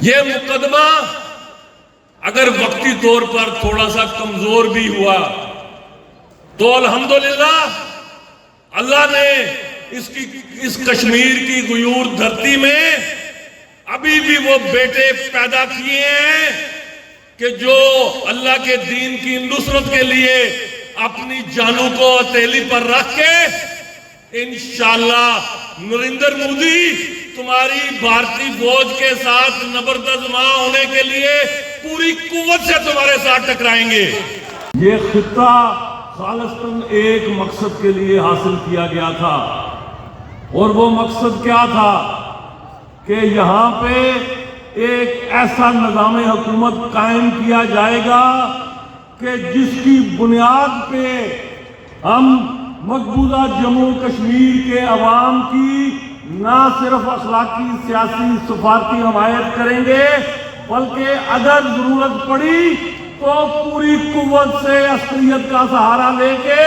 یہ مقدمہ اگر وقتی طور پر تھوڑا سا کمزور بھی ہوا تو الحمدللہ اللہ نے اس کشمیر کی غیور دھرتی میں ابھی بھی وہ بیٹے پیدا کیے ہیں کہ جو اللہ کے دین کی نصرت کے لیے اپنی جانوں کو ہتھیلی پر رکھ کے انشاءاللہ نریندر مودی تمہاری بھارتی فوج کے ساتھ نبردازماں ہونے کے لیے پوری قوت سے تمہارے ساتھ ٹکرائیں گے۔ یہ خطہ خالصتاً ایک مقصد کے لیے حاصل کیا گیا تھا، اور وہ مقصد کیا تھا کہ یہاں پہ ایک ایسا نظام حکومت قائم کیا جائے گا کہ جس کی بنیاد پہ ہم مقبوضہ جموں کشمیر کے عوام کی نہ صرف اخلاقی سیاسی سفارتی حمایت کریں گے بلکہ اگر ضرورت پڑی تو پوری قوت سے عسکریت کا سہارا لے کے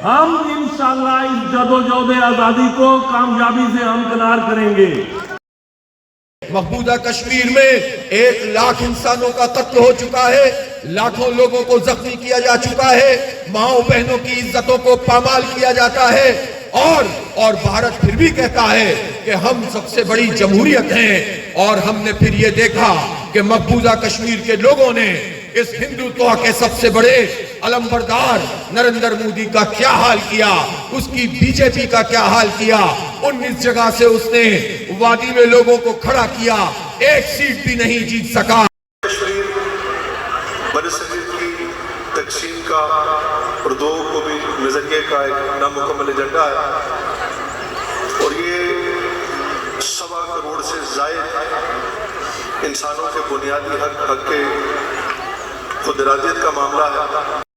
ہم انشاءاللہ اس جدوجہد آزادی کو کامیابی سے ہمکنار کریں گے۔ مقبوضہ کشمیر میں 1 لاکھ انسانوں کا قتل ہو چکا ہے، لاکھوں لوگوں کو زخمی کیا جا چکا ہے، ماؤں بہنوں کی عزتوں کو پامال کیا جاتا ہے، اور بھارت پھر بھی کہتا ہے کہ ہم سب سے بڑی جمہوریت ہیں۔ اور ہم نے پھر یہ دیکھا کہ مقبوضہ کشمیر کے لوگوں نے اس ہندوتوا کے سب سے بڑے علمبردار نریندر مودی کا کیا حال کیا، اس کی بی جے پی کا کیا حال کیا۔ 19 جگہ سے اس نے وادی میں لوگوں کو کھڑا کیا، 1 سیٹ بھی نہیں جیت سکا۔ کشمیر برصغیر کی تقسیم کا اردو کو بھی نظریے کا ایک نامکمل ایجنڈا ہے، اور یہ 1.25 کروڑ سے زائد انسانوں کے بنیادی حق کے خود ارادیت کا معاملہ ہے۔